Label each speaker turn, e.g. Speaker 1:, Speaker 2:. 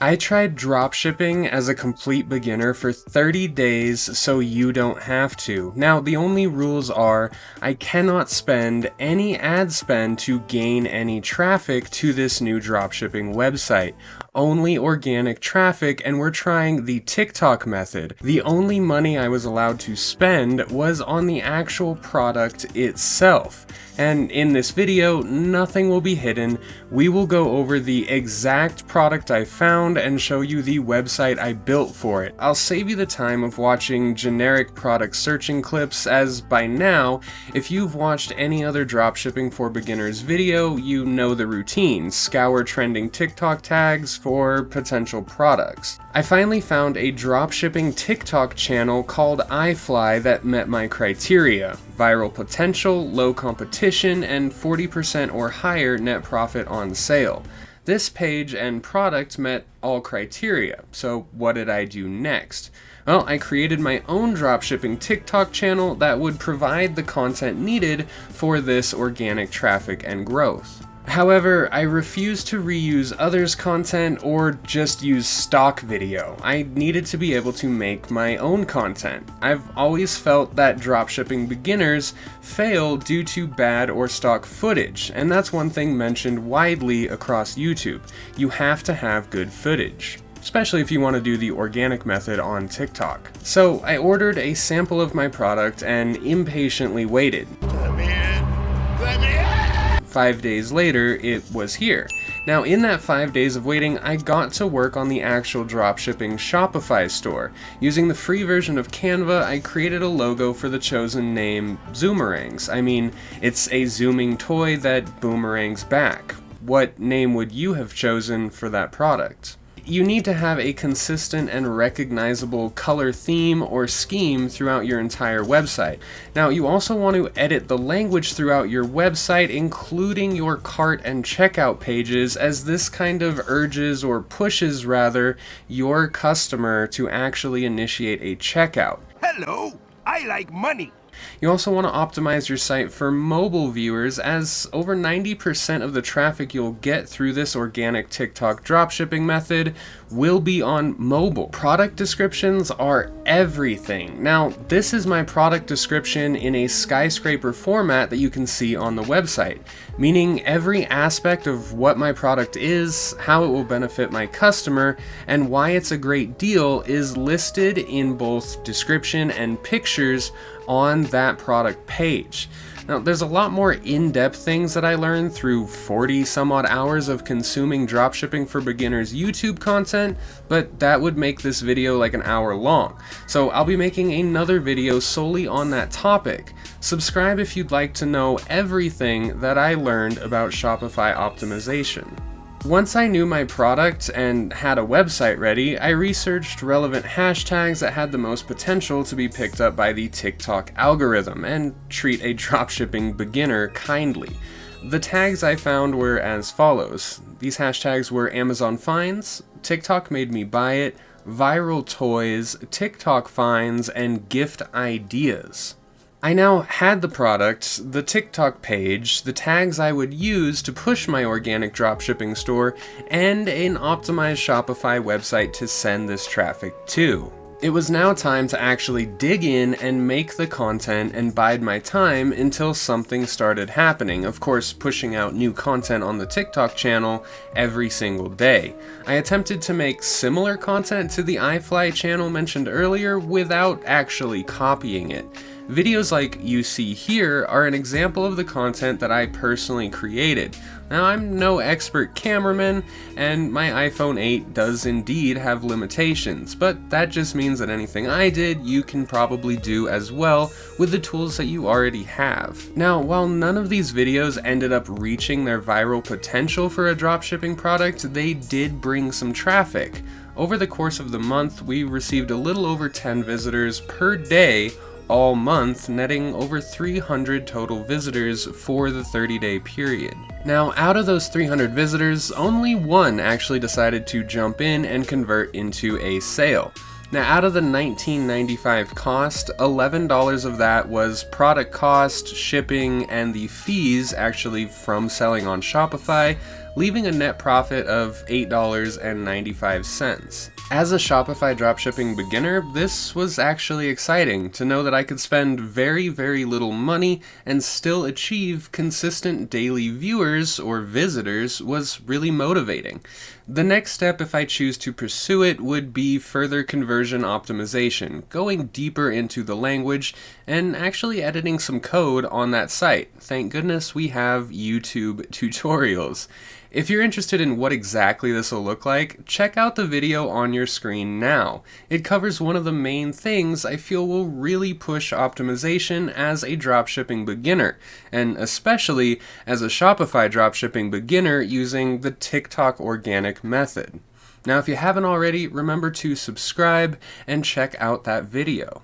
Speaker 1: I tried dropshipping as a complete beginner for 30 days so you don't have to. Now, the only rules are I cannot spend any ad spend to gain any traffic to this new dropshipping website. Only organic traffic, and we're trying the TikTok method. The only money I was allowed to spend was on the actual product itself. And in this video, nothing will be hidden. We will go over the exact product I found and show you the website I built for it. I'll save you the time of watching generic product searching clips, as by now, if you've watched any other dropshipping for beginners video, you know the routine. Scour trending TikTok tags for potential products. I finally found a dropshipping TikTok channel called iFly that met my criteria: viral potential, low competition, and 40% or higher net profit on sale. This page and product met all criteria, so what did I do next? Well, I created my own dropshipping TikTok channel that would provide the content needed for this organic traffic and growth. However, I refused to reuse others' content or just use stock video. I needed to be able to make my own content. I've always felt that dropshipping beginners fail due to bad or stock footage, and that's one thing mentioned widely across YouTube. You have to have good footage, especially if you want to do the organic method on TikTok. So I ordered a sample of my product and impatiently waited.
Speaker 2: Let me in!
Speaker 1: 5 days later, it was here. Now, in that 5 days of waiting, I got to work on the actual dropshipping Shopify store. Using the free version of Canva, I created a logo for the chosen name, Zoomerangs. I mean, it's a zooming toy that boomerangs back. What name would you have chosen for that product? You need to have a consistent and recognizable color theme or scheme throughout your entire website. Now, you also want to edit the language throughout your website, including your cart and checkout pages, as this kind of urges or pushes rather your customer to actually initiate a checkout.
Speaker 2: Hello, I like money.
Speaker 1: You also want to optimize your site for mobile viewers, as over 90% of the traffic you'll get through this organic TikTok dropshipping method will be on mobile. Product descriptions are everything. Now, this is my product description in a skyscraper format that you can see on the website, meaning every aspect of what my product is, how it will benefit my customer, and why it's a great deal is listed in both description and pictures on that product page. Now, there's a lot more in-depth things that I learned through 40 some odd hours of consuming dropshipping for beginners YouTube content, but that would make this video like an hour long. So I'll be making another video solely on that topic. Subscribe if you'd like to know everything that I learned about Shopify optimization. Once I knew my product and had a website ready, I researched relevant hashtags that had the most potential to be picked up by the TikTok algorithm and treat a dropshipping beginner kindly. The tags I found were as follows. These hashtags were Amazon finds, TikTok made me buy it, viral toys, TikTok finds, and gift ideas. I now had the product, the TikTok page, the tags I would use to push my organic dropshipping store, and an optimized Shopify website to send this traffic to. It was now time to actually dig in and make the content and bide my time until something started happening, of course pushing out new content on the TikTok channel every single day. I attempted to make similar content to the iFly channel mentioned earlier without actually copying it. Videos like you see here are an example of the content that I personally created. Now, I'm no expert cameraman, and my iPhone 8 does indeed have limitations, but that just means that anything I did, you can probably do as well with the tools that you already have. Now, while none of these videos ended up reaching their viral potential for a dropshipping product, they did bring some traffic. Over the course of the month, we received a little over 10 visitors per day all month, netting over 300 total visitors for the 30-day period. Now, out of those 300 visitors, only one actually decided to jump in and convert into a sale. Now, out of the $19.95 cost, $11 of that was product cost, shipping, and the fees actually from selling on Shopify, leaving a net profit of $8.95. As a Shopify dropshipping beginner, this was actually exciting to know that I could spend very, very little money and still achieve consistent daily viewers or visitors was really motivating. The next step, if I choose to pursue it, would be further conversion optimization, going deeper into the language and actually editing some code on that site. Thank goodness we have YouTube tutorials. If you're interested in what exactly this will look like, check out the video on your screen now. It covers one of the main things I feel will really push optimization as a dropshipping beginner, and especially as a Shopify dropshipping beginner using the TikTok organic method. Now, if you haven't already, remember to subscribe and check out that video.